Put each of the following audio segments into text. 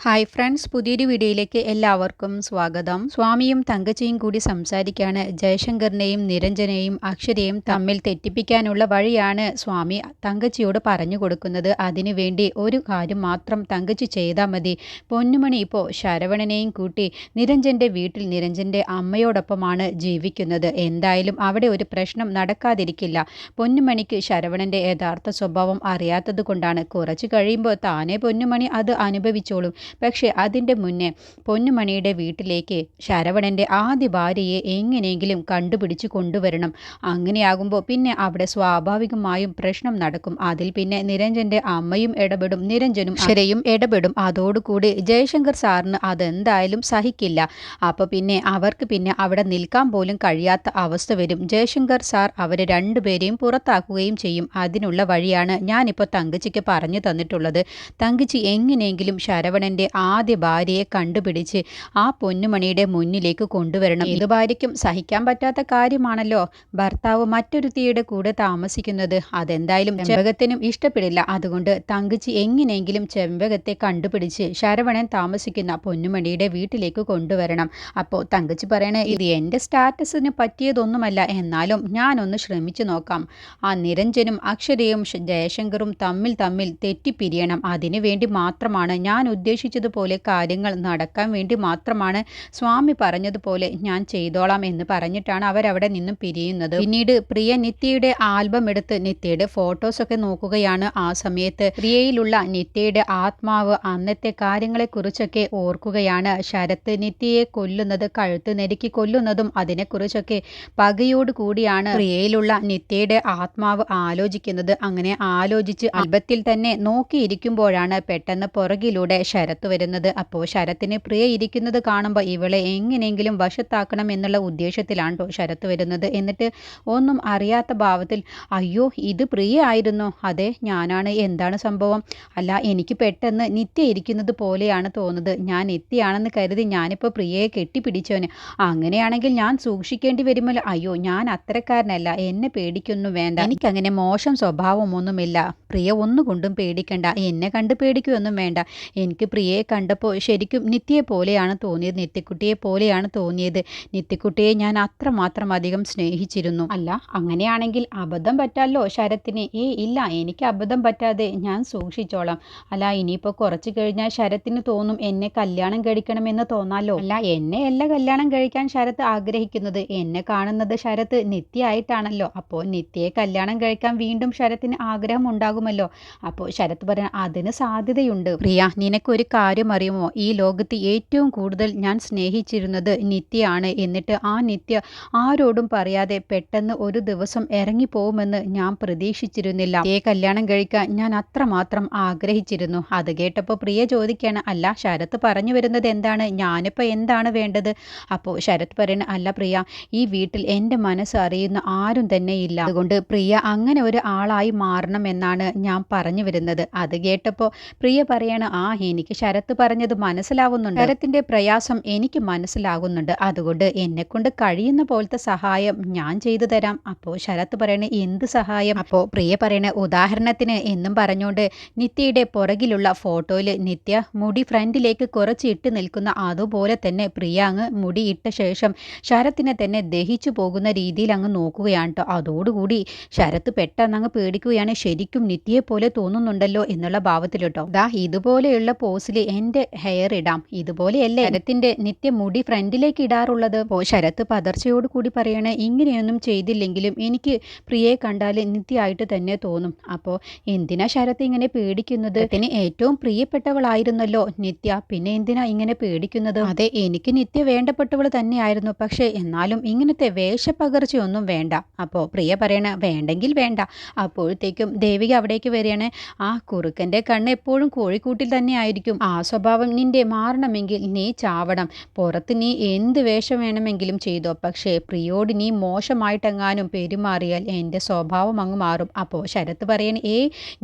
Hi friends, പുതിയൊരു വീഡിയോയിലേക്ക് എല്ലാവർക്കും സ്വാഗതം. സ്വാമിയും തങ്കച്ചിയും കൂടി സംസാരിക്കുകയാണ്. ജയശങ്കറിനെയും നിരഞ്ജനെയും അക്ഷരയും തമ്മിൽ തെറ്റിപ്പിക്കാനുള്ള വഴിയാണ് സ്വാമി തങ്കച്ചിയോട് പറഞ്ഞു കൊടുക്കുന്നത്. അതിനുവേണ്ടി ഒരു കാര്യം മാത്രം തങ്കച്ചി ചെയ്താൽ മതി. പൊന്നുമണി ഇപ്പോൾ ശരവണനെയും കൂട്ടി നിരഞ്ജൻ്റെ വീട്ടിൽ നിരഞ്ജൻ്റെ അമ്മയോടൊപ്പമാണ് ജീവിക്കുന്നത്. എന്തായാലും അവിടെ ഒരു പ്രശ്നം നടക്കാതിരിക്കില്ല. പൊന്നുമണിക്ക് ശരവണൻ്റെ യഥാർത്ഥ സ്വഭാവം അറിയാത്തത് കൊണ്ടാണ്. കുറച്ച് കഴിയുമ്പോൾ താനേ പൊന്നുമണി അത് അനുഭവിച്ചോളും. പക്ഷെ അതിൻ്റെ മുന്നേ പൊന്നുമണിയുടെ വീട്ടിലേക്ക് ശരവണൻ്റെ ആദ്യ ഭാര്യയെ എങ്ങനെയെങ്കിലും കണ്ടുപിടിച്ച് കൊണ്ടുവരണം. അങ്ങനെയാകുമ്പോൾ പിന്നെ അവിടെ സ്വാഭാവികമായും പ്രശ്നം നടക്കും. അതിൽ പിന്നെ നിരഞ്ജൻ്റെ അമ്മയും ഇടപെടും, നിരഞ്ജനും അക്ഷരയും ഇടപെടും. അതോടുകൂടി ജയശങ്കർ സാറിന് അതെന്തായാലും സഹിക്കില്ല. അപ്പോൾ പിന്നെ അവർക്ക് പിന്നെ അവിടെ നിൽക്കാൻ പോലും കഴിയാത്ത അവസ്ഥ വരും. ജയശങ്കർ സാർ അവരെ രണ്ടുപേരെയും പുറത്താക്കുകയും ചെയ്യും. അതിനുള്ള വഴിയാണ് ഞാനിപ്പോൾ തങ്കച്ചിക്ക് പറഞ്ഞു തന്നിട്ടുള്ളത്. തങ്കച്ചി എങ്ങനെയെങ്കിലും ശരവണൻ്റെ ആദ്യ ഭാര്യയെ കണ്ടുപിടിച്ച് ആ പൊന്നുമണിയുടെ മുന്നിലേക്ക് കൊണ്ടുവരണം. ഏത് ഭാര്യയ്ക്കും സഹിക്കാൻ പറ്റാത്ത കാര്യമാണല്ലോ ഭർത്താവ് മറ്റൊരുത്തിയുടെ കൂടെ താമസിക്കുന്നത്. അതെന്തായാലും ചെമ്പകത്തിനും ഇഷ്ടപ്പെടില്ല. അതുകൊണ്ട് തങ്കച്ചി എങ്ങനെയെങ്കിലും ചെമ്പകത്തെ കണ്ടുപിടിച്ച് ശരവണൻ താമസിക്കുന്ന പൊന്നുമണിയുടെ വീട്ടിലേക്ക് കൊണ്ടുവരണം. അപ്പോൾ തങ്കച്ചി പറയണേ, ഇത് എൻ്റെ സ്റ്റാറ്റസിന് പറ്റിയതൊന്നുമല്ല, എന്നാലും ഞാനൊന്ന് ശ്രമിച്ചു നോക്കാം. ആ നിരഞ്ജനും അക്ഷരയും ജയശങ്കറും തമ്മിൽ തെറ്റിപ്പിരിയണം. അതിനു വേണ്ടി മാത്രമാണ്, ഞാൻ ഉദ്ദേശിച്ചതുപോലെ കാര്യങ്ങൾ നടക്കാൻ വേണ്ടി മാത്രമാണ് സ്വാമി പറഞ്ഞതുപോലെ ഞാൻ ചെയ്തോളാം എന്ന് പറഞ്ഞിട്ടാണ് അവരവിടെ നിന്നും പിരിയുന്നത്. പിന്നീട് പ്രിയ നിത്യയുടെ ആൽബം എടുത്ത് നിത്യയുടെ ഫോട്ടോസൊക്കെ നോക്കുകയാണ്. ആ സമയത്ത് പ്രിയയിലുള്ള നിത്യയുടെ ആത്മാവ് അന്നത്തെ കാര്യങ്ങളെക്കുറിച്ചൊക്കെ ഓർക്കുകയാണ്. ശരത്ത് നിത്യയെ കൊല്ലുന്നത്, കഴുത്ത് നെരുക്കി കൊല്ലുന്നതും അതിനെക്കുറിച്ചൊക്കെ പകയോട് കൂടിയാണ് പ്രിയയിലുള്ള നിത്യയുടെ ആത്മാവ് ആലോചിക്കുന്നത്. അങ്ങനെ ആലോചിച്ച് ആൽബത്തിൽ തന്നെ നോക്കിയിരിക്കുമ്പോഴാണ് പെട്ടെന്ന് പുറകിലൂടെ ശരത്ത് വരുന്നത്. അപ്പോൾ ശരത്തിന് പ്രിയ ഇരിക്കുന്നത് കാണുമ്പോൾ ഇവളെ എങ്ങനെയെങ്കിലും വശത്താക്കണം എന്നുള്ള ഉദ്ദേശത്തിലാണ് ശരത്ത് വരുന്നത്. എന്നിട്ട് ഒന്നും അറിയാത്ത ഭാവത്തിൽ, അയ്യോ ഇത് പ്രിയ ആയിരുന്നോ? അതെ ഞാനാണ്. എന്താണ് സംഭവം? അല്ല, എനിക്ക് പെട്ടെന്ന് നിത്യ ഇരിക്കുന്നത് പോലെയാണ് തോന്നുന്നത്. ഞാൻ നിത്യയാണെന്ന് കരുതി ഞാനിപ്പോൾ പ്രിയയെ കെട്ടിപ്പിടിച്ചവന്. അങ്ങനെയാണെങ്കിൽ ഞാൻ സൂക്ഷിക്കേണ്ടി വരുമല്ലോ. അയ്യോ ഞാൻ അത്തരക്കാരനല്ല, എന്നെ പേടിക്കൊന്നും വേണ്ട. എനിക്കങ്ങനെ മോശം സ്വഭാവമൊന്നുമില്ല. പ്രിയ ഒന്നുകൊണ്ടും പേടിക്കണ്ട. എന്നെ കണ്ട് പേടിക്കുകയൊന്നും വേണ്ട. എനിക്ക് പ്രിയയെ കണ്ടപ്പോൾ ശരിക്കും നിത്യയെ പോലെയാണ് തോന്നിയത്, നിത്യക്കുട്ടിയെ പോലെയാണ് തോന്നിയത്. നിത്യക്കുട്ടിയെ ഞാൻ അത്രമാത്രം അധികം സ്നേഹിച്ചിരുന്നു. അല്ല, അങ്ങനെയാണെങ്കിൽ അബദ്ധം പറ്റാമല്ലോ ശരത്തിന്? ഇല്ല, എനിക്ക് അബദ്ധം പറ്റാതെ ഞാൻ സൂക്ഷിച്ചോളാം. അല്ല, ഇനിയിപ്പോൾ കുറച്ച് കഴിഞ്ഞാൽ ശരത്തിന് തോന്നും എന്നെ കല്യാണം കഴിക്കണമെന്ന് തോന്നാലോ. അല്ല, എന്നെ അല്ല കല്യാണം കഴിക്കാൻ ശരത്ത് ആഗ്രഹിക്കുന്നത്. എന്നെ കാണുന്നത് ശരത്ത് നിത്യയായിട്ടാണല്ലോ. അപ്പോൾ നിത്യയെ കല്യാണം കഴിക്കാൻ വീണ്ടും ശരത്തിന് ആഗ്രഹം ഉണ്ടാകുമല്ലോ. അപ്പോൾ ശരത്ത് പറയാൻ അതിന് സാധ്യതയുണ്ട്. പ്രിയ, നിനക്കൊരു കാര്യം അറിയുമോ? ഈ ലോകത്ത് ഏറ്റവും കൂടുതൽ ഞാൻ സ്നേഹിച്ചിരുന്നത് നിത്യയാണ്. എന്നിട്ട് ആ നിത്യ ആരോടും പറയാതെ പെട്ടെന്ന് ഒരു ദിവസം ഇറങ്ങിപ്പോകുമെന്ന് ഞാൻ പ്രതീക്ഷിച്ചിരുന്നില്ല. കല്യാണം കഴിക്കാൻ ഞാൻ അത്രമാത്രം ആഗ്രഹിച്ചിരുന്നു. അത് കേട്ടപ്പോൾ പ്രിയ ചോദിക്കുകയാണ്, അല്ല ശരത്ത് പറഞ്ഞു വരുന്നത് എന്താണ്? ഞാനിപ്പോൾ എന്താണ് വേണ്ടത്? അപ്പോൾ ശരത്ത് പറയുന്നത്, അല്ല പ്രിയ, ഈ വീട്ടിൽ എൻ്റെ മനസ്സ് അറിയുന്ന ആരും തന്നെ ഇല്ല. അതുകൊണ്ട് പ്രിയ അങ്ങനെ ഒരു ആളായി മാറണം എന്നാണ് ഞാൻ പറഞ്ഞു വരുന്നത്. അത് കേട്ടപ്പോൾ പ്രിയ പറയാണ്, എനിക്ക് ശരത്ത് പറഞ്ഞത് മനസ്സിലാവുന്നുണ്ട്. ശരത്തിന്റെ പ്രയാസം എനിക്ക് മനസ്സിലാകുന്നുണ്ട്. അതുകൊണ്ട് എന്നെക്കൊണ്ട് കഴിയുന്ന പോലത്തെ സഹായം ഞാൻ ചെയ്തു തരാം. അപ്പോൾ ശരത്ത് പറയണേ, എന്ത് സഹായം? അപ്പോൾ പ്രിയ പറയണേ, ഉദാഹരണത്തിന് എന്നും പറഞ്ഞുകൊണ്ട് നിത്യയുടെ പുറകിലുള്ള ഫോട്ടോയിൽ നിത്യ മുടി ഫ്രണ്ടിലേക്ക് കുറച്ച് ഇട്ട് നിൽക്കുന്ന അതുപോലെ തന്നെ പ്രിയ അങ്ങ് മുടി ഇട്ട ശേഷം ശരത്തിനെ തന്നെ ദഹിച്ചു പോകുന്ന രീതിയിൽ അങ്ങ് നോക്കുകയാണ് കേട്ടോ. അതോടുകൂടി ശരത്ത് പെട്ടെന്ന് അങ്ങ് പേടിക്കുകയാണ്. ശരിക്കും നിത്യയെ പോലെ തോന്നുന്നുണ്ടല്ലോ എന്നുള്ള ഭാവത്തിൽ കേട്ടോ. ഇതുപോലെയുള്ള പോസിൽ എൻ്റെ ഹെയർ ഇടാം, ഇതുപോലെയല്ലേ ശരത്തിന്റെ നിത്യ മുടി ഫ്രണ്ടിലേക്ക് ഇടാറുള്ളത്. അപ്പോൾ ശരത്ത് പതർച്ചയോട് കൂടി പറയണേ, ഇങ്ങനെയൊന്നും ചെയ്തില്ലെങ്കിലും എനിക്ക് പ്രിയയെ കണ്ടാൽ നിത്യയായിട്ട് തന്നെ തോന്നും. അപ്പോൾ എന്തിനാ ശരത്ത് ഇങ്ങനെ പേടിക്കുന്നത്? അതിന് ഏറ്റവും പ്രിയപ്പെട്ടവളായിരുന്നല്ലോ നിത്യ, പിന്നെ എന്തിനാ ഇങ്ങനെ പേടിക്കുന്നത്? അതെ, എനിക്ക് നിത്യ വേണ്ടപ്പെട്ടവൾ തന്നെയായിരുന്നു. പക്ഷേ എന്നാലും ഇങ്ങനത്തെ വേഷപ്പകർച്ചയൊന്നും വേണ്ട. അപ്പോൾ പ്രിയ പറയണ, വേണ്ടെങ്കിൽ വേണ്ട. അപ്പോഴത്തേക്കും ദേവിക അവിടേക്ക് വരികയാണ്. ആ കുറുക്കൻ്റെ കണ്ണ് എപ്പോഴും കോഴിക്കൂട്ടിൽ തന്നെ ആയിരിക്കും. ആ സ്വഭാവം നിന്റെ മാറണമെങ്കിൽ നീ ചാവണം. പുറത്ത് നീ എന്ത് വേഷം വേണമെങ്കിലും ചെയ്തോ, പക്ഷേ പ്രിയോട് നീ മോശമായിട്ടെങ്ങാനും പെരുമാറിയാൽ എൻ്റെ സ്വഭാവം അങ്ങ് മാറും. അപ്പോൾ ശരത്ത് പറയണ,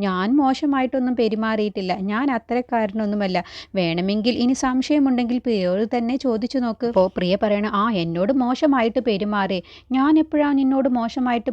ഞാൻ മോശമായിട്ടൊന്നും പെരുമാറിയിട്ടില്ല, ഞാൻ അത്തരക്കാരനൊന്നുമല്ല. വേണമെങ്കിൽ ഇനി സംശയമുണ്ടെങ്കിൽ പ്രിയോട് തന്നെ ചോദിച്ചു നോക്ക്. അപ്പോൾ പ്രിയ പറയണ, എന്നോട് മോശമായിട്ട് പെരുമാറി? ഞാൻ എപ്പോഴാണ് നിന്നോട് മോശമായിട്ട്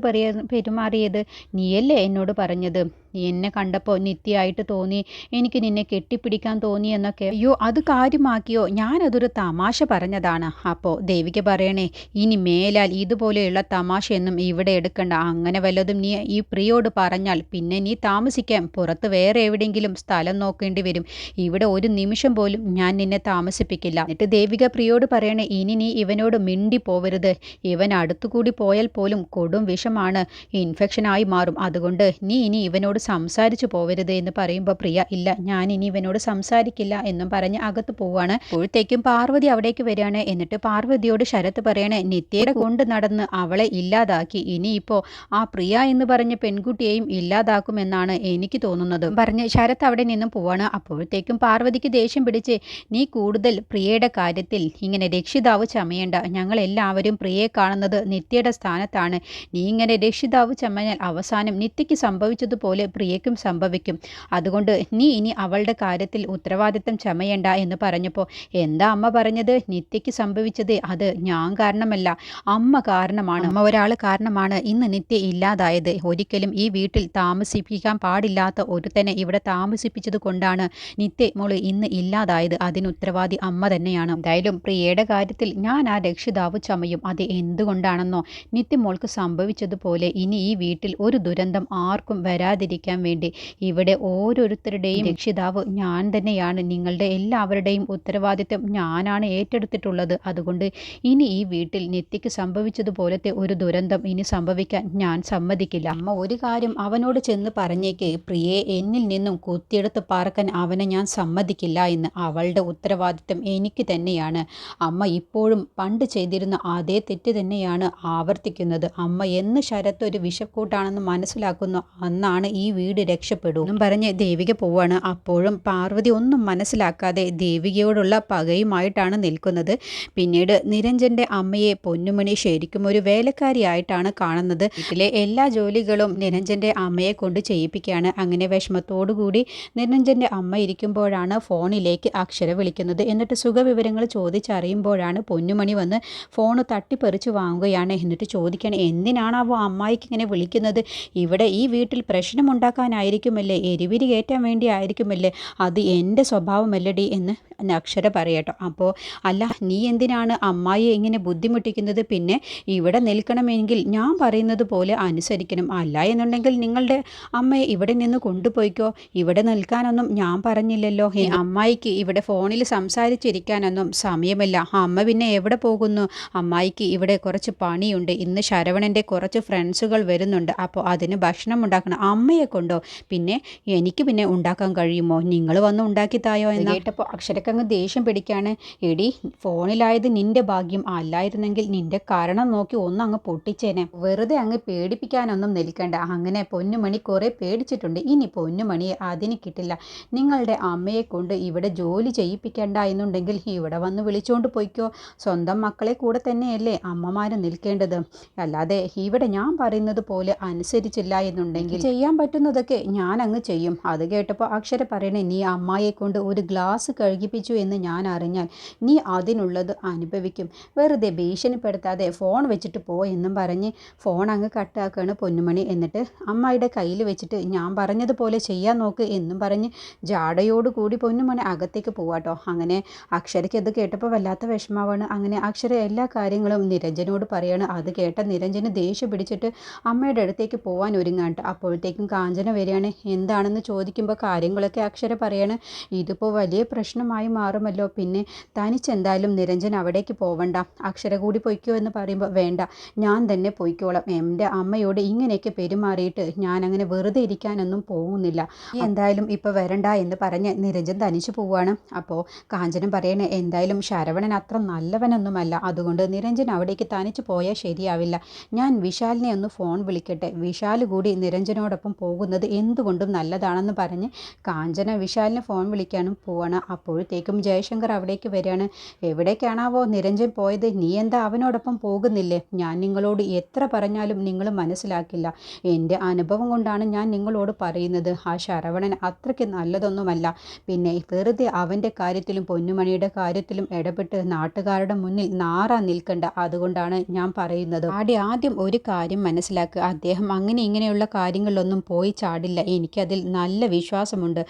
പെരുമാറിയത്? നീയല്ലേ എന്നോട് പറഞ്ഞത് നീ എന്നെ കണ്ടപ്പോൾ നിത്യമായിട്ട് തോന്നി, എനിക്ക് നിന്നെ കെട്ടിപ്പിടിക്കാൻ തോന്നി എന്നൊക്കെ. അയ്യോ അത് കാര്യമാക്കിയോ, ഞാനതൊരു തമാശ പറഞ്ഞതാണ്. അപ്പോൾ ദേവിക പറയണേ, ഇനി മേലാൽ ഇതുപോലെയുള്ള തമാശയൊന്നും ഇവിടെ എടുക്കണ്ട. അങ്ങനെ വല്ലതും നീ ഈ പ്രിയോട് പറഞ്ഞാൽ പിന്നെ നീ താമസിക്കാൻ പുറത്ത് വേറെ എവിടെയെങ്കിലും സ്ഥലം നോക്കേണ്ടി വരും. ഇവിടെ ഒരു നിമിഷം പോലും ഞാൻ നിന്നെ താമസിപ്പിക്കില്ല. എന്നിട്ട് ദേവിക പ്രിയോട് പറയണേ, ഇനി നീ ഇവനോട് മിണ്ടി പോവരുത്. ഇവൻ അടുത്തുകൂടി പോയാൽ പോലും കൊടും വിഷമാണ്, ഇൻഫെക്ഷനായി മാറും. അതുകൊണ്ട് നീ ഇനി ഇവനോട് സംസാരിച്ചു പോവരുത് എന്ന് പറയുമ്പോൾ പ്രിയ, ഇല്ല ഞാൻ ഇനി ഇവനോട് സംസാരിക്കില്ല എന്നും പറഞ്ഞ് അകത്ത് പോവാണ്. അപ്പോഴത്തേക്കും പാർവതി അവിടേക്ക് വരികയാണ്. എന്നിട്ട് പാർവതിയോട് ശരത്ത് പറയണേ, നിത്യയുടെ കൊണ്ട് നടന്ന് അവളെ ഇല്ലാതാക്കി, ഇനിയിപ്പോ ആ പ്രിയ എന്ന് പറഞ്ഞ പെൺകുട്ടിയെയും ഇല്ലാതാക്കുമെന്നാണ് എനിക്ക് തോന്നുന്നത് പറഞ്ഞ് ശരത്ത് അവിടെ നിന്നും പോവാണ്. അപ്പോഴത്തേക്കും പാർവതിക്ക് ദേഷ്യം പിടിച്ച്, നീ കൂടുതൽ പ്രിയയുടെ കാര്യത്തിൽ ഇങ്ങനെ രക്ഷിതാവ് ചമയേണ്ട. ഞങ്ങൾ എല്ലാവരും പ്രിയയെ കാണുന്നത് നിത്യയുടെ സ്ഥാനത്താണ്. നീ ഇങ്ങനെ രക്ഷിതാവ് ചമഞ്ഞാൽ അവസാനം നിത്യയ്ക്ക് സംഭവിച്ചതുപോലെ പ്രിയയ്ക്കും സംഭവിക്കും. അതുകൊണ്ട് നീ ഇനി അവളുടെ കാര്യത്തിൽ ഉത്തരവാദിത്തം ചമയേണ്ട എന്ന് പറഞ്ഞപ്പോൾ, എന്താ അമ്മ പറഞ്ഞത്? നിത്യയ്ക്ക് സംഭവിച്ചത് അത് ഞാൻ കാരണമല്ല, അമ്മ കാരണമാണ്. അമ്മ ഒരാൾ കാരണമാണ് ഇന്ന് നിത്യ ഇല്ലാതായത്. ഒരിക്കലും ഈ വീട്ടിൽ താമസിപ്പിക്കാൻ പാടില്ലാത്ത ഒരുത്തനെ ഇവിടെ താമസിപ്പിച്ചത് കൊണ്ടാണ് നിത്യ മോള് ഇന്ന് ഇല്ലാതായത്. അതിന് ഉത്തരവാദി അമ്മ തന്നെയാണ്. എന്തായാലും പ്രിയയുടെ കാര്യത്തിൽ ഞാൻ ആ രക്ഷിതാവ് ചമയും. അത് എന്തുകൊണ്ടാണെന്നോ, നിത്യ മോൾക്ക് സംഭവിച്ചതുപോലെ ഇനി ഈ വീട്ടിൽ ഒരു ദുരന്തം ആർക്കും വരാതിരിക്കാൻ വേണ്ടി ഇവിടെ ഓരോരുത്തരുടെയും രക്ഷിതാവ് ഞാൻ തന്നെയാണ്. നിങ്ങളുടെ എല്ലാവരുടെയും ഉത്തരവാദിത്വം ഞാനാണ് ഏറ്റെടുത്തിട്ടുള്ളത്. അതുകൊണ്ട് ഇനി ഈ വീട്ടിൽ നിത്യയ്ക്ക് സംഭവിച്ചതുപോലത്തെ ഒരു ദുരന്തം ഇനി സംഭവിക്കാൻ ഞാൻ സമ്മതിക്കില്ല. അമ്മ ഒരു കാര്യം അവനോട് ചെന്ന് പറഞ്ഞേക്ക്, പ്രിയയെ എന്നിൽ നിന്നും കുത്തിയെടുത്ത് പാർക്കാൻ അവനെ ഞാൻ സമ്മതിക്കില്ല എന്ന്. അവളുടെ ഉത്തരവാദിത്വം എനിക്ക് തന്നെയാണ്. അമ്മ ഇപ്പോഴും പണ്ട് ചെയ്തിരുന്ന അതേ തെറ്റ് തന്നെയാണ് ആവർത്തിക്കുന്നത്. അമ്മ എന്ന് ശരത്ത് ഒരു വിഷക്കൂട്ടാണെന്ന് മനസ്സിലാക്കുന്നു അന്നാണ് ഈ വീട് രക്ഷപ്പെടൂ എന്നും പറഞ്ഞ് ദേവിക പോവാണ്. അപ്പോഴും പാർവതി ഒന്നും മനസ്സിലാക്കാതെ ദേവികയോടുള്ള പകയുമായിട്ടാണ് നിൽക്കുന്നത്. പിന്നീട് നിരഞ്ജന്റെ അമ്മയെ പൊന്നുമണി ശരിക്കും ഒരു വേലക്കാരിയായിട്ടാണ് കാണുന്നത്. വീട്ടിലെ എല്ലാ ജോലികളും നിരഞ്ജന്റെ അമ്മയെ കൊണ്ട് ചെയ്യിപ്പിക്കുകയാണ്. അങ്ങനെ വിഷമത്തോടുകൂടി നിരഞ്ജന്റെ അമ്മ ഇരിക്കുമ്പോഴാണ് ഫോണിലേക്ക് അക്ഷര വിളിക്കുന്നത്. എന്നിട്ട് സുഖവിവരങ്ങൾ ചോദിച്ചറിയുമ്പോഴാണ് പൊന്നുമണി വന്ന് ഫോൺ തട്ടിപ്പറിച്ച് വാങ്ങുകയാണ്. എന്നിട്ട് ചോദിക്കുകയാണ്, എന്തിനാണാവോ അമ്മായിക്ക് ഇങ്ങനെ വിളിക്കുന്നത്? ഇവിടെ ഈ വീട്ടിൽ പ്രശ്നമുണ്ടാക്കാനായിരിക്കുമല്ലേ, എരിവിരി കയറ്റാൻ വേണ്ടി ആയിരിക്കുമല്ലേ, അത് എൻ്റെ സ്വഭാവമല്ലടി എന്ന് അക്ഷര പറയട്ടോ. അപ്പോൾ അല്ല, നീ എന്തിനാണ് അമ്മായിയെ ഇങ്ങനെ ബുദ്ധിമുട്ടിക്കുന്നത്? പിന്നെ ഇവിടെ നിൽക്കണമെങ്കിൽ ഞാൻ പറയുന്നത് പോലെ അനുസരിക്കണം. അല്ല എന്നുണ്ടെങ്കിൽ നിങ്ങളുടെ അമ്മയെ ഇവിടെ നിന്ന് കൊണ്ടുപോയിക്കോ. ഇവിടെ നിൽക്കാനൊന്നും ഞാൻ പറഞ്ഞില്ലല്ലോ. അമ്മായിക്ക് ഇവിടെ ഫോണിൽ സംസാരിച്ചിരിക്കാനൊന്നും സമയമില്ല. അമ്മ പിന്നെ എവിടെ പോകുന്നു? അമ്മായിക്ക് ഇവിടെ കുറച്ച് പണിയുണ്ട്. ഇന്ന് ശരവണൻ്റെ കുറച്ച് ഫ്രണ്ട്സുകൾ വരുന്നുണ്ട്. അപ്പോൾ അതിന് ഭക്ഷണം ഉണ്ടാക്കണം. അമ്മയെ കൊണ്ടോ? പിന്നെ എനിക്ക് പിന്നെ ഉണ്ടാക്കാൻ കഴിയുമോ? നിങ്ങൾ വന്ന് ഉണ്ടാക്കി തായോ എന്ന് കേട്ടപ്പോൾ അക്ഷരക്കങ്ങ് ദേഷ്യം പിടിക്കാണ്. എടി, ഫോണിലായത് നിന്റെ ഭാഗ്യം, അല്ലായിരുന്നെങ്കിൽ നിന്റെ കാരണം നോക്കി ഒന്നങ്ങ് പൊട്ടിച്ചേനെ. വെറുതെ അങ്ങ് പേടിപ്പിക്കാനൊന്നും നിൽക്കണ്ട. അങ്ങനെ പൊന്നുമണി കുറേ പേടിച്ചിട്ടുണ്ട്. ഇനി പൊന്നുമണിയെ അതിന് കിട്ടില്ല. നിങ്ങളുടെ അമ്മയെ കൊണ്ട് ഇവിടെ ജോലി ചെയ്യിപ്പിക്കേണ്ട എന്നുണ്ടെങ്കിൽ ഇവിടെ വന്ന് വിളിച്ചുകൊണ്ട് പോയിക്കോ. സ്വന്തം മക്കളെ കൂടെ തന്നെയല്ലേ അമ്മമാർ നിൽക്കേണ്ടത്. അല്ലാതെ ഇവിടെ ഞാൻ പറയുന്നത് പോലെ അനുസരിച്ചില്ല എന്നുണ്ടെങ്കിൽ ചെയ്യാൻ പറ്റുന്നതൊക്കെ ഞാൻ അങ്ങ് ചെയ്യും. അത് കേട്ടപ്പോൾ അക്ഷര പറയണേ, നീ അമ്മായെ കൊണ്ട് ഒരു ഗ്ലാസ് കഴുകിപ്പിച്ചു എന്ന് ഞാൻ അറിഞ്ഞാൽ നീ അതിനുള്ളത് അനുഭവിക്കും. വെറുതെ ഭീഷണിപ്പെടുത്താതെ ഫോൺ വെച്ചിട്ട് പോ എന്നും പറഞ്ഞ് ഫോൺ അങ്ങ് കട്ടാക്കുകയാണ് പൊന്നുമണി. എന്നിട്ട് അമ്മായിയുടെ കയ്യിൽ വെച്ചിട്ട് ഞാൻ പറഞ്ഞതുപോലെ ചെയ്യാൻ നോക്ക് എന്നും പറഞ്ഞ് ജാടയോടുകൂടി പൊന്നുമണി അകത്തേക്ക് പോവാട്ടോ. അങ്ങനെ അക്ഷരയ്ക്ക് അത് കേട്ടപ്പോൾ വല്ലാത്ത വിഷമാവാണ്. അങ്ങനെ അക്ഷര എല്ലാ കാര്യങ്ങളും നിരഞ്ജനോട് പറയാണ്. അത് കേട്ട നിരഞ്ജന് ദേഷ്യം പിടിച്ചിട്ട് അമ്മയുടെ അടുത്തേക്ക് പോകാൻ ഒരുങ്ങാണ്ട്. അപ്പോഴത്തേക്കും കാഞ്ചന വരികയാണ്. എന്താണെന്ന് ചോദിക്കുമ്പോൾ കാര്യങ്ങളൊക്കെ അക്ഷര പറയാണ്. ഇതിപ്പോൾ വലിയ പ്രശ്നമായി മാറുമല്ലോ. പിന്നെ തനിച്ചെന്തായാലും നിരഞ്ജൻ അവിടേക്ക് പോവണ്ട, അക്ഷര കൂടി പൊയ്ക്കോ എന്ന് പറയുമ്പോൾ, വേണ്ട ഞാൻ തന്നെ പൊയ്ക്കോളാം. എൻ്റെ അമ്മയോട് ഇങ്ങനെയൊക്കെ പെരുമാറിയിട്ട് ഞാൻ അങ്ങനെ വെറുതെ ഇരിക്കാനൊന്നും പോകുന്നില്ല. എന്തായാലും ഇപ്പോൾ വരണ്ട എന്ന് പറഞ്ഞ് നിരഞ്ജൻ തനിച്ചു പോവുകയാണ്. അപ്പോൾ കാഞ്ചനം പറയണേ, എന്തായാലും ശരവണൻ അത്ര നല്ലവനൊന്നുമല്ല, അതുകൊണ്ട് നിരഞ്ജൻ അവിടേക്ക് തനിച്ചു പോയാൽ ശരിയാവില്ല. ഞാൻ വിശാലിനെ ഒന്ന് ഫോൺ വിളിക്കട്ടെ, വിശാൽ കൂടി നിരഞ്ജനോടൊപ്പം പോകുന്നത് എന്തുകൊണ്ടും നല്ലതാണെന്ന് പറഞ്ഞ് കാഞ്ചന വിശാലിനെ ഫോൺ വിളിക്കാനും പോവാണ്. അപ്പോഴത്തേക്കും ജയശങ്കർ അവിടേക്ക് വരികയാണ്. എവിടേക്കാണാവോ നിരഞ്ജൻ പോയത്? നീ എന്താ അവനോടൊപ്പം പോകുന്നില്ലേ? ഞാൻ നിങ്ങളോട് എത്ര പറഞ്ഞാലും നിങ്ങൾ മനസ്സിലാക്കില്ല. എൻ്റെ അനുഭവം കൊണ്ടാണ് ഞാൻ നിങ്ങളോട് പറയുന്നത്. ആ ശരവണൻ അത്രയ്ക്ക് നല്ലതൊന്നുമല്ല. പിന്നെ വെറുതെ അവൻ്റെ കാര്യത്തിലും പൊന്നുമണിയുടെ കാര്യത്തിലും ഇടപെട്ട് നാട്ടുകാരുടെ മുന്നിൽ നാറാൻ നിൽക്കണ്ട. അതുകൊണ്ടാണ് ഞാൻ പറയുന്നത്. ആദ്യം ഒരു കാര്യം മനസ്സിലാക്കുക, അദ്ദേഹം അങ്ങനെ ഇങ്ങനെയുള്ള കാര്യങ്ങളിലൊന്നും പോയി പോയി ചാടില്ല. എനിക്കതിൽ നല്ല വിശ്വാസമുണ്ട്.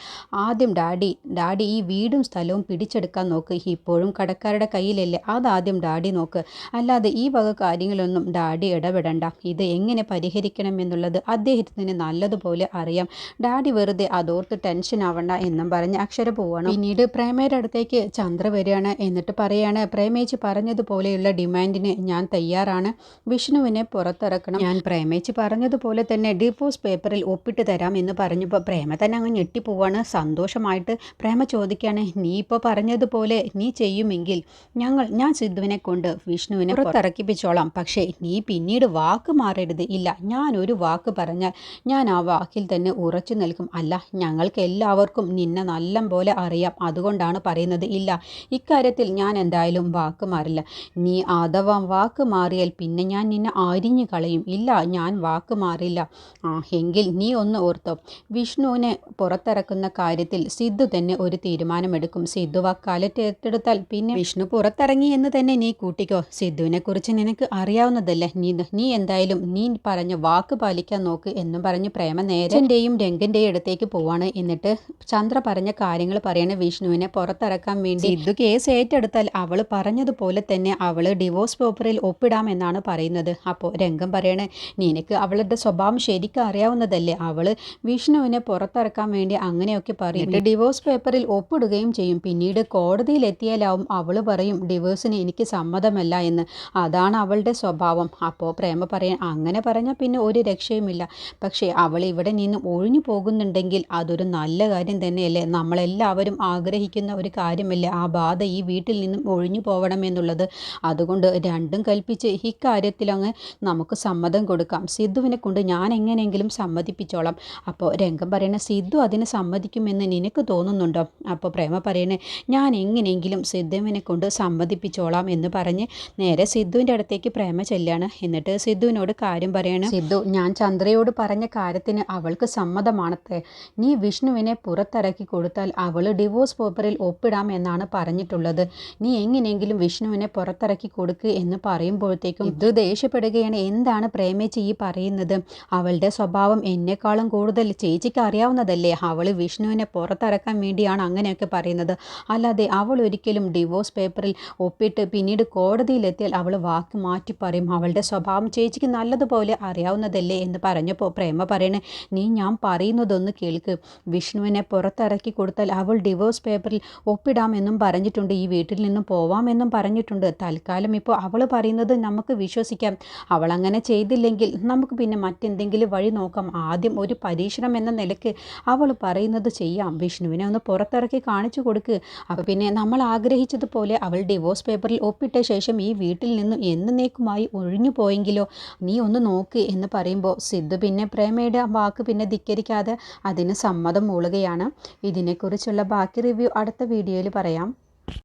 ആദ്യം ഡാഡി ഈ വീടും സ്ഥലവും പിടിച്ചെടുക്കാൻ നോക്ക്. ഇപ്പോഴും കടക്കാരുടെ കയ്യിലല്ലേ, അതാദ്യം ഡാഡി നോക്ക്. അല്ലാതെ ഈ വക കാര്യങ്ങളൊന്നും ഡാഡി ഇടപെടണ്ട. ഇത് എങ്ങനെ പരിഹരിക്കണമെന്നുള്ളത് അദ്ദേഹത്തിന് നല്ലതുപോലെ അറിയാം. ഡാഡി വെറുതെ അതോർത്ത് ടെൻഷൻ ആവണ്ട എന്നും പറഞ്ഞ് അക്ഷര പോവാണ്. പിന്നീട് പ്രേമയുടെ അടുത്തേക്ക് ചന്ദ്ര വരികയാണ്. എന്നിട്ട് പറയാണ്, പ്രേമേച്ചി പറഞ്ഞതുപോലെയുള്ള ഡിമാൻഡിന് ഞാൻ തയ്യാറാണ്. വിഷ്ണുവിനെ പുറത്തിറക്കണം. ഞാൻ പ്രേമേച്ചി പറഞ്ഞതുപോലെ തന്നെ ഡിവോഴ്സ് പേപ്പറിൽ ഒപ്പിട്ട് തരാം എന്ന് പറഞ്ഞപ്പോൾ പ്രേമ തന്നെ അങ്ങ് ഞെട്ടിപ്പോവാണ്. സന്തോഷമായിട്ട് പ്രേമ ചോദിക്കുകയാണ്, നീ ഇപ്പോൾ പറഞ്ഞതുപോലെ നീ ചെയ്യുമെങ്കിൽ ഞാൻ സിദ്ധുവിനെ കൊണ്ട് വിഷ്ണുവിനെ പുറത്തിറക്കിപ്പിച്ചോളാം. പക്ഷേ നീ പിന്നീട് വാക്ക് മാറരുത്. ഇല്ല, ഞാനൊരു വാക്ക് പറഞ്ഞാൽ ഞാൻ ആ വാക്കിൽ തന്നെ ഉറച്ചു നിൽക്കും. അല്ല, ഞങ്ങൾക്ക് എല്ലാവർക്കും നിന്നെ നല്ല പോലെ അറിയാം, അതുകൊണ്ടാണ് പറയുന്നത്. ഇല്ല, ഇക്കാര്യത്തിൽ ഞാൻ എന്തായാലും വാക്ക് മാറില്ല. നീ അഥവാ വാക്ക് മാറിയാൽ പിന്നെ ഞാൻ നിന്നെ അരിഞ്ഞു കളയും. ഇല്ല, ഞാൻ വാക്ക് മാറില്ല. എങ്കിൽ നീ ഒന്ന് ഓർത്തോ, വിഷ്ണുവിനെ പുറത്തിറക്കുന്ന കാര്യത്തിൽ സിദ്ധു തന്നെ ഒരു തീരുമാനമെടുക്കും. സിദ്ധു വാക്കാലറ്റ് ഏറ്റെടുത്താൽ പിന്നെ വിഷ്ണു പുറത്തിറങ്ങി എന്ന് തന്നെ നീ കൂട്ടിക്കോ. സിദ്ധുവിനെ കുറിച്ച് നിനക്ക് അറിയാവുന്നതല്ലേ. നീ എന്തായാലും നീ പറഞ്ഞ വാക്ക് പാലിക്കാൻ നോക്ക് എന്നും പറഞ്ഞ് പ്രേമ നേരൻ്റെയും രംഗൻ്റെയും അടുത്തേക്ക് പോവാണ്. എന്നിട്ട് ചന്ദ്ര പറഞ്ഞ കാര്യങ്ങൾ പറയണ വിഷ്ണുവിനെ പുറത്തിറക്കാൻ വേണ്ടി സിദ്ധു കേസ് ഏറ്റെടുത്താൽ അവൾ പറഞ്ഞതുപോലെ തന്നെ അവൾ ഡിവോഴ്സ് പേപ്പറിൽ ഒപ്പിടാമെന്നാണ് പറയുന്നത്. അപ്പോൾ രംഗം പറയണേ, നിനക്ക് അവളുടെ സ്വഭാവം ശരിക്കും അറിയാവുന്നതല്ലേ. അവൾ വിഷ്ണുവിനെ പുറത്തിറക്കാൻ വേണ്ടി അങ്ങനെയൊക്കെ പറയും, ഡിവോഴ്സ് പേപ്പറിൽ ഒപ്പിടുകയും ചെയ്യും. പിന്നീട് കോടതിയിൽ എത്തിയാലാവും അവൾ പറയും ഡിവോഴ്സിന് എനിക്ക് സമ്മതമല്ല എന്ന്. അതാണ് അവളുടെ സ്വഭാവം. അപ്പോൾ പ്രേമ പറയാൻ, അങ്ങനെ പറഞ്ഞാൽ പിന്നെ ഒരു രക്ഷയുമില്ല. പക്ഷേ അവൾ ഇവിടെ നിന്നും ഒഴിഞ്ഞു പോകുന്നുണ്ടെങ്കിൽ അതൊരു നല്ല കാര്യം തന്നെയല്ലേ. നമ്മളെല്ലാവരും ആഗ്രഹിക്കുന്ന ഒരു കാര്യമല്ലേ ആ ബാധ ഈ വീട്ടിൽ നിന്നും ഒഴിഞ്ഞു പോകണമെന്നുള്ളത്. അതുകൊണ്ട് രണ്ടും കൽപ്പിച്ച് ഇക്കാര്യത്തിലങ്ങ് നമുക്ക് സമ്മതം കൊടുക്കാം. സിദ്ധുവിനെ കൊണ്ട് ഞാൻ എങ്ങനെയെങ്കിലും സമ്മതിപ്പിച്ചോളാം. അപ്പോൾ രംഗം പറയണ, സിദ്ധു അതിന് സമ്മതിക്കുമെന്ന് നിനക്ക് തോന്നുന്നുണ്ടോ? അപ്പോൾ പ്രേമ പറയണേ, ഞാൻ എങ്ങനെയെങ്കിലും സിദ്ധുവിനെ കൊണ്ട് സമ്മതിപ്പിച്ചോളാം എന്ന് പറഞ്ഞ് നേരെ സിദ്ധുവിൻ്റെ അടുത്തേക്ക് പ്രേമ ചെല്ലാണ്. എന്നിട്ട് സിദ്ധുവിനോട് കാര്യം പറയാണ്. സിദ്ധു, ഞാൻ ചന്ദ്രയോട് പറഞ്ഞ കാര്യത്തിന് അവൾക്ക് സമ്മതമാണത്രേ. നീ വിഷ്ണുവിനെ പുറത്തിറക്കി കൊടുത്താൽ അവൾ ഡിവോഴ്സ് പേപ്പറിൽ ഒപ്പിടാം എന്നാണ് പറഞ്ഞിട്ടുള്ളത്. നീ എങ്ങനെയെങ്കിലും വിഷ്ണുവിനെ പുറത്തിറക്കി കൊടുക്ക് എന്ന് പറയുമ്പോഴത്തേക്കും ഇത് ദേഷ്യപ്പെടുകയാണ്. എന്താണ് പ്രേമേച്ചി ഈ പറയുന്നത്? അവളുടെ സ്വഭാവം എന്നെക്കാളും കൂടുതൽ ചേച്ചിക്ക് അറിയാവുന്നതല്ലേ. അവൾ വിഷ്ണുവിനെ പുറത്തിറക്കാൻ വേണ്ടിയാണ് അങ്ങനെയൊക്കെ പറയുന്നത്. അല്ലാതെ അവൾ ഒരിക്കലും ഡിവോഴ്സ് പേപ്പറിൽ ഒപ്പിട്ട് പിന്നീട് കോടതിയിലെത്തിയാൽ അവൾ വാക്ക് മാറ്റി പറയും. അവളുടെ സ്വഭാവം ചേച്ചിക്ക് നല്ലതുപോലെ അറിയാവുന്നതല്ലേ എന്ന് പറഞ്ഞപ്പോൾ പ്രേമ പറയണേ, നീ ഞാൻ പറയുന്നതൊന്ന് കേൾക്ക്. വിഷ്ണുവിനെ പുറത്തിറക്കി കൊടുത്താൽ അവൾ ഡിവോഴ്സ് പേപ്പറിൽ ഒപ്പിടാമെന്നും പറഞ്ഞിട്ടുണ്ട്. ഈ വീട്ടിൽ നിന്നും പോവാമെന്നും പറഞ്ഞിട്ടുണ്ട്. തൽക്കാലം ഇപ്പോൾ അവൾ പറയുന്നത് നമുക്ക് വിശ്വസിക്കാം. അവൾ അങ്ങനെ ചെയ്തില്ലെങ്കിൽ നമുക്ക് പിന്നെ മറ്റെന്തെങ്കിലും വഴി നോക്കാം. ആദ്യം ഒരു പരീക്ഷണം എന്ന നിലയ്ക്ക് അവൾ പറയുന്നത് ചെയ്യാം. വിഷ്ണുവിനെ ഒന്ന് പുറത്തിറക്കി കാണിച്ചു കൊടുക്ക്. അപ്പോൾ പിന്നെ നമ്മൾ ആഗ്രഹിച്ചതുപോലെ അവൾ ഡിവോഴ്സ് പേപ്പറിൽ ഒപ്പിട്ട ശേഷം ഈ വീട്ടിൽ നിന്നും എന്നേക്കുമായി ഒഴിഞ്ഞു പോയെങ്കിലോ. നീ ഒന്ന് നോക്ക് എന്ന് പറയുമ്പോൾ സിദ്ധു പിന്നെ പ്രേമയുടെ വാക്ക് പിന്നെ ധിക്കരിക്കാതെ അതിന് സമ്മതം മൂളുകയാണ്. ഇതിനെക്കുറിച്ചുള്ള ബാക്കി റിവ്യൂ അടുത്ത വീഡിയോയിൽ പറയാം.